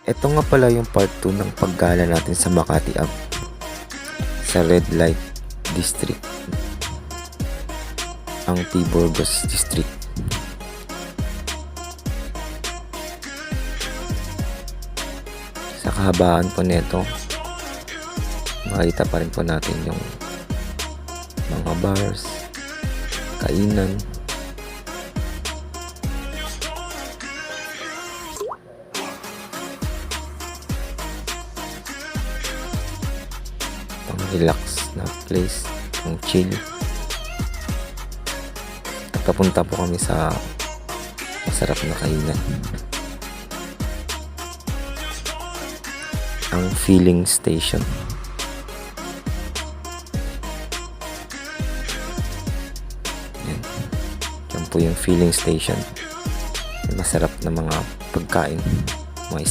Ito nga pala yung part 2 ng paggala natin sa Makati Ave, sa Red Light District, ang T. Burgos District. Sa kahabaan po nito, makita pa rin po natin yung mga bars, kainan, pang relax na place, pang chill. At papunta po kami sa masarap na kainan, ang filling station. Yan po yung filling station. Masarap na mga pagkain.